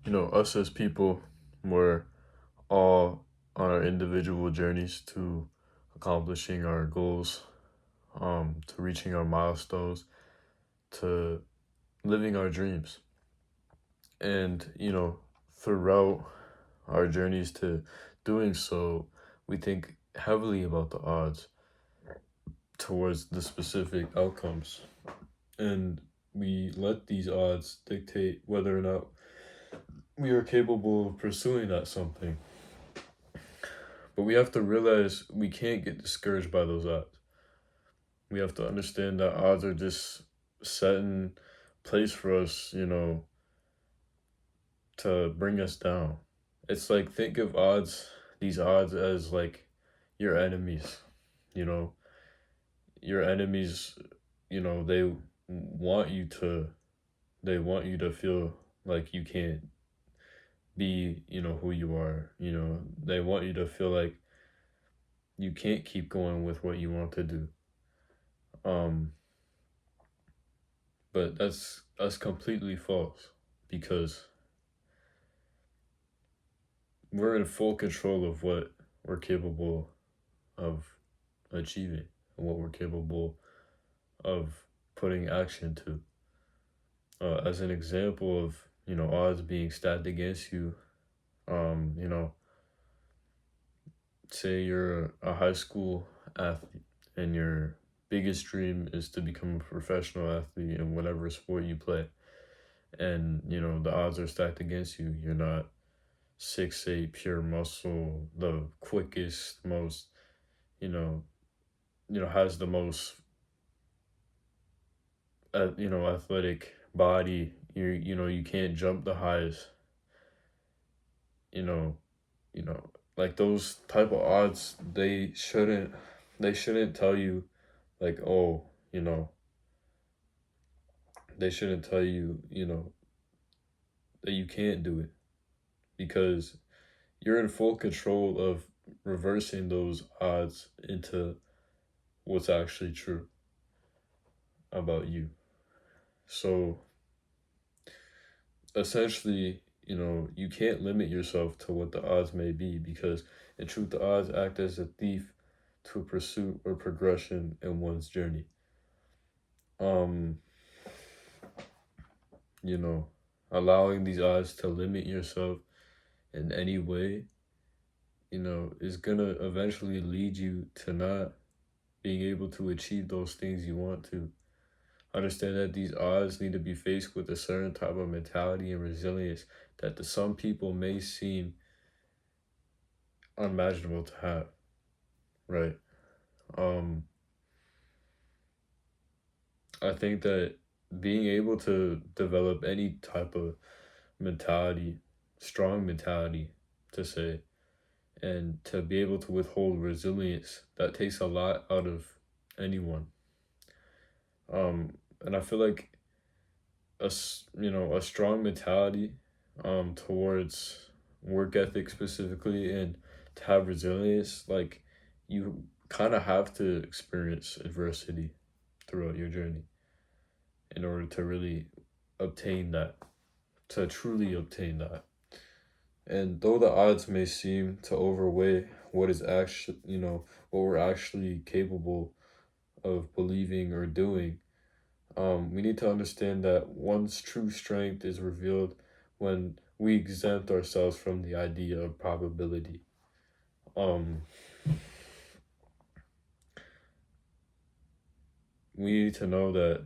Us as people, we're all on our individual journeys to accomplishing our goals, to reaching our milestones, to living our dreams. And, throughout our journeys to doing so, we think heavily about the odds towards the specific outcomes. And we let these odds dictate whether or not we are capable of pursuing that something. But we have to realize we can't get discouraged by those odds. We have to understand that odds are just set in place for us, to bring us down. It's like think of these odds as like your enemies, you know. Your enemies, they want you to feel like you can't be, who you are. They want you to feel like you can't keep going with what you want to do. Um, but that's completely false because we're in full control of what we're capable of achieving and what we're capable of putting action to. As an example of odds being stacked against you, um, you know, say you're a high school athlete and your biggest dream is to become a professional athlete in whatever sport you play, and the odds are stacked against you. You're not 6'8", pure muscle, the quickest, most has the most athletic body. You can't jump the highest. you know like those type of odds, they shouldn't tell you like, oh, they shouldn't tell you, that you can't do it, because you're in full control of reversing those odds into what's actually true about you. So essentially, you can't limit yourself to what the odds may be, because in truth, the odds act as a thief to a pursuit or progression in one's journey. Um, you know, allowing these odds to limit yourself in any way, is gonna eventually lead you to not being able to achieve those things you want to. Understand that these odds need to be faced with a certain type of mentality and resilience that to some people may seem unimaginable to have, right? Um, I think that being able to develop any type of mentality, strong mentality to say, and to be able to withhold resilience, that takes a lot out of anyone. And I feel like a strong mentality towards work ethic specifically, and to have resilience, like you kind of have to experience adversity throughout your journey in order to really obtain that, to truly obtain that. And though the odds may seem to overweigh what is actually, what we're actually capable of believing or doing, we need to understand that one's true strength is revealed when we exempt ourselves from the idea of probability. Um, we need to know that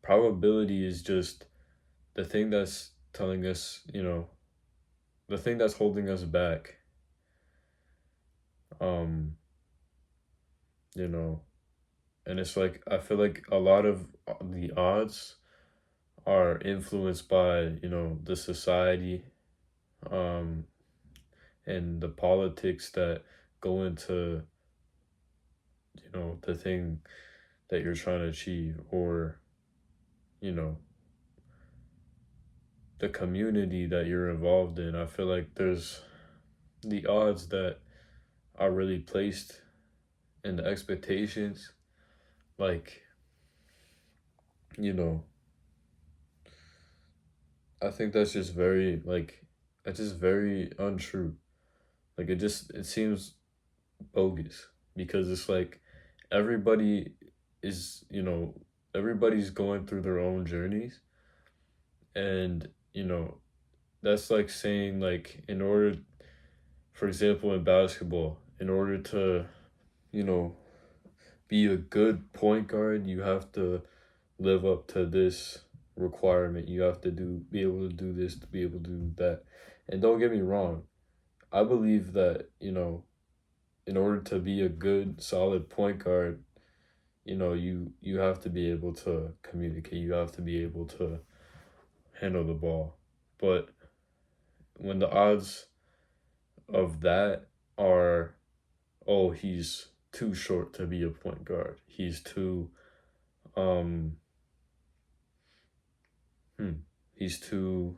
probability is just the thing that's telling us, the thing that's holding us back. Um, you know, and it's like I feel like a lot of the odds are influenced by the society, um, and the politics that go into the thing that you're trying to achieve, or you know the community that you're involved in. I feel like there's the odds that are really placed in the expectations, like you know I think that's just very like that's just very untrue. Like it seems bogus because it's like everybody is, everybody's going through their own journeys, and that's like saying, like, in order, for example, in basketball, in order to, you know, be a good point guard, you have to live up to this requirement. You have to be able to do this to be able to do that. And don't get me wrong, I believe that, in order to be a good, solid point guard, you have to be able to communicate. You have to be able to handle the ball. But when the odds of that are, oh, he's too short to be a point guard. He's too um hmm, he's too,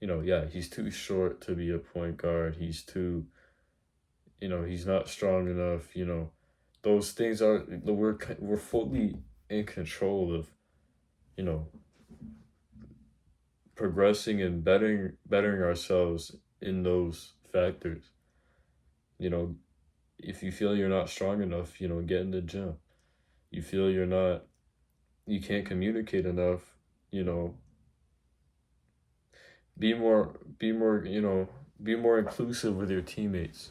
yeah, he's too short to be a point guard. He's too, he's not strong enough, those things are, we're fully in control of, you know, progressing and bettering ourselves in those factors. You know, if you feel you're not strong enough, get in the gym. You feel you can't communicate enough, you know, be more, be more inclusive with your teammates.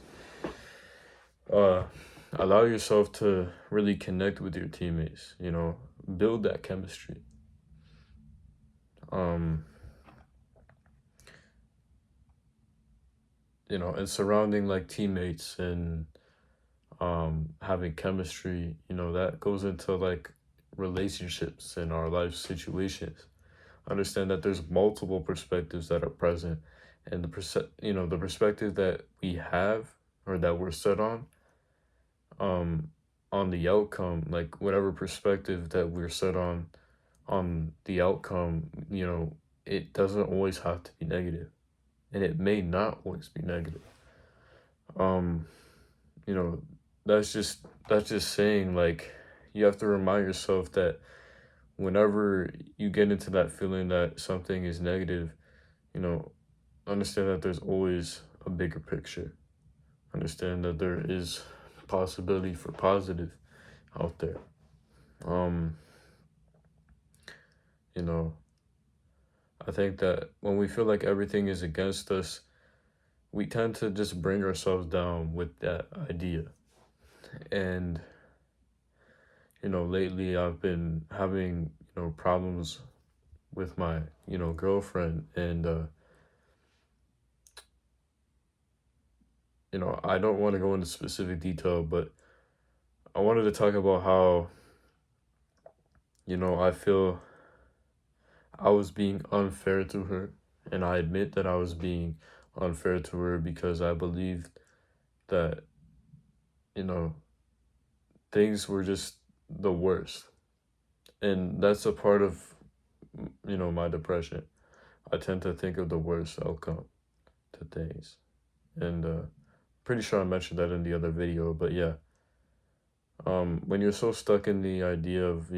Uh, Allow yourself to really connect with your teammates, build that chemistry. Um, and surrounding like teammates and having chemistry, that goes into like relationships and our life situations. Understand that there's multiple perspectives that are present, and the perspective that we have or that we're set um on the outcome, like whatever perspective that we're set on the outcome, it doesn't always have to be negative, and it may not always be negative. um you know that's just saying, like, you have to remind yourself that whenever you get into that feeling that something is negative, you know understand that there's always a bigger picture. Understand that there is possibility for positive out there. um you know I think that when we feel like everything is against us, we tend to just bring ourselves down with that idea. And lately I've been having, problems with my, girlfriend. And I don't want to go into specific detail, but I wanted to talk about how, I feel I was being unfair to her. And I admit that I was being unfair to her because I believed that, you know, things were just the worst. And that's a part of, my depression. I tend to think of the worst outcome to things. And pretty sure I mentioned that in the other video, but yeah. When you're so stuck in the idea of,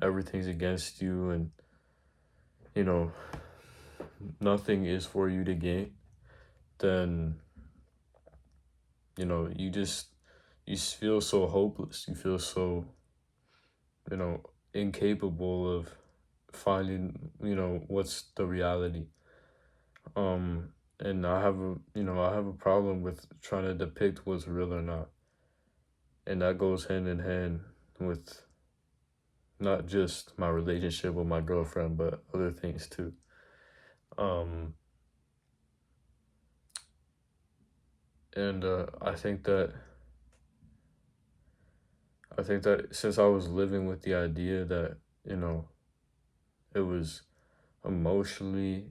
everything's against you, and, you know, nothing is for you to gain, then, you feel so hopeless. You feel so, you know, incapable of finding, what's the reality. And I have a problem with trying to depict what's real or not. And that goes hand in hand with not just my relationship with my girlfriend, but other things too. Um, and I think that since I was living with the idea that, you know, it was emotionally,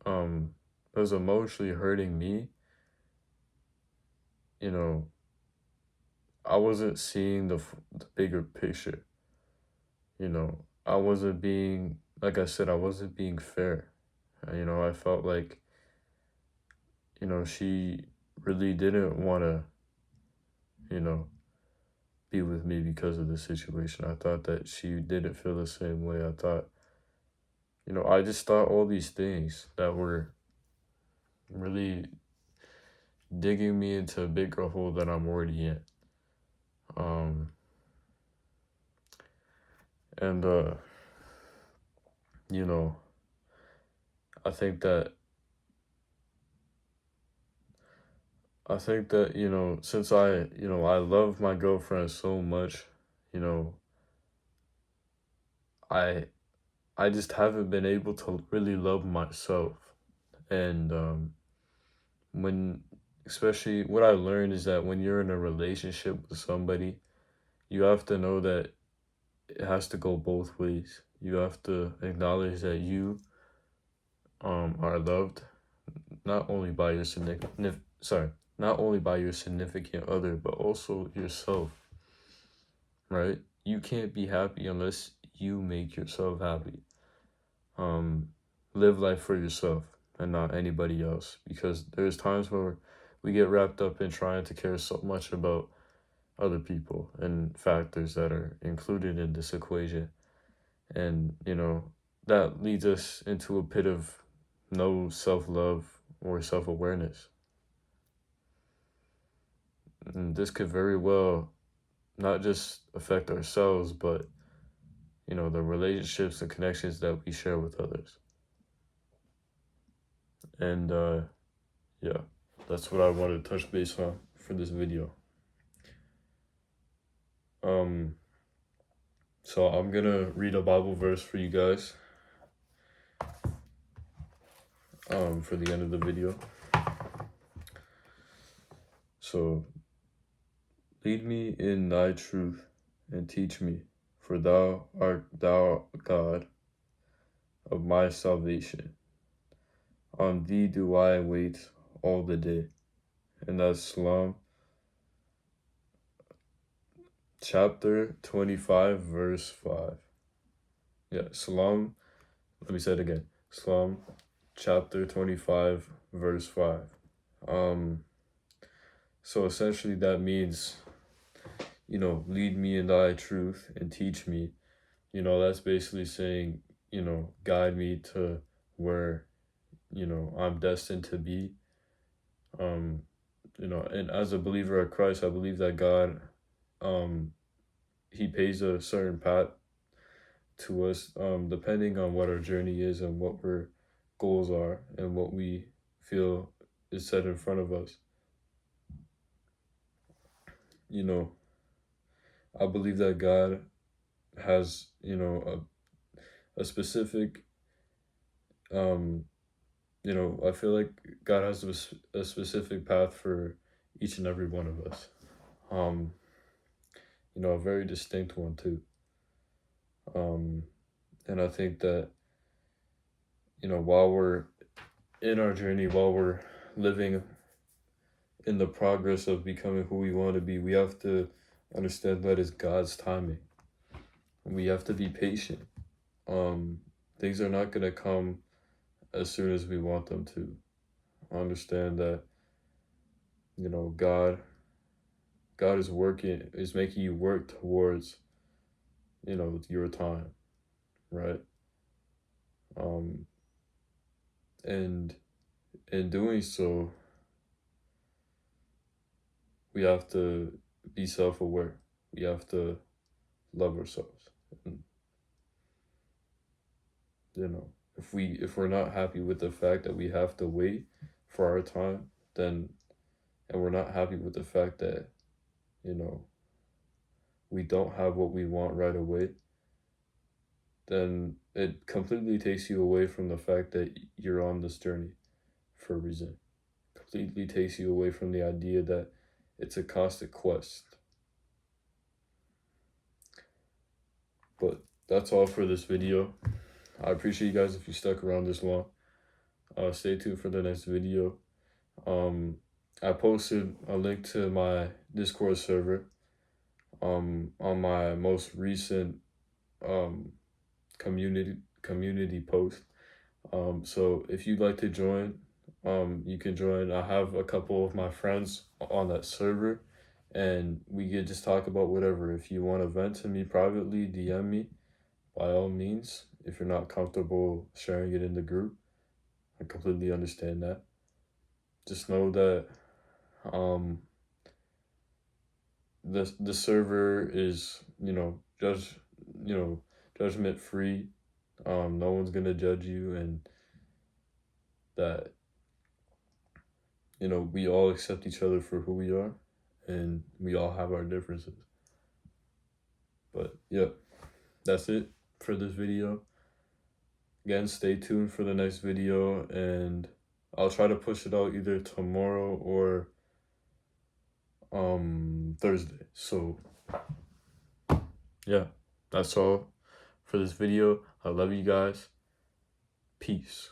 it was emotionally hurting me, you know, I wasn't seeing the bigger picture. I wasn't being, like I said, I wasn't being fair. I felt like, she really didn't want to, you know, be with me because of the situation. I thought that she didn't feel the same way. I thought, I just thought all these things that were really digging me into a bigger hole that I'm already in. Um, and you know, I think that since I love my girlfriend so much, you know, I I just haven't been able to really love myself. And when especially what I learned is that when you're in a relationship with somebody, you have to know that it has to go both ways. You have to acknowledge that you are loved not only by your not only by your significant other, but also yourself, right? You can't be happy unless you make yourself happy. Um, live life for yourself and not anybody else, because there's times where we get wrapped up in trying to care so much about other people and factors that are included in this equation. And, that leads us into a pit of no self love or self awareness. And this could very well not just affect ourselves, but, the relationships and connections that we share with others. And, yeah, that's what I wanted to touch base on for this video. So I'm gonna read a Bible verse for you guys, for the end of the video. So, lead me in thy truth and teach me, for thou art thou God of my salvation. On thee do I wait all the day. And that's Psalm chapter 25, verse 5. Yeah, Psalm, let me say it again. Psalm chapter 25, verse 5. So essentially that means, lead me in thy truth and teach me. That's basically saying, guide me to where, I'm destined to be. And as a believer of Christ, I believe that God, he pays a certain path to us, depending on what our journey is and what our goals are and what we feel is set in front of us. I believe that God has, a specific, I feel like God has a specific path for each and every one of us. A very distinct one too. And I think that, while we're in our journey, while we're living in the progress of becoming who we want to be, we have to understand that it's God's timing. We have to be patient. Things are not going to come as soon as we want them to. Understand that, God is making you work towards, your time, right? And in doing so, we have to be self-aware. We have to love ourselves. And, if we're not happy with the fact that we have to wait for our time, and we're not happy with the fact that, we don't have what we want right away, then it completely takes you away from the fact that you're on this journey for a reason. Completely takes you away from the idea that it's a constant quest. But that's all for this video. I appreciate you guys if you stuck around this long. Stay tuned for the next video. I posted a link to my Discord server on my most recent community post. So if you'd like to join, you can join. I have a couple of my friends on that server, and we could just talk about whatever. If you want to vent to me privately, DM me by all means, if you're not comfortable sharing it in the group. I completely understand that. Just know that the server is, judgment free. No one's gonna judge you, and that we all accept each other for who we are, and we all have our differences. But yeah, that's it for this video. Again, stay tuned for the next video, and I'll try to push it out either tomorrow or Thursday. So yeah, that's all for this video. I love you guys. Peace.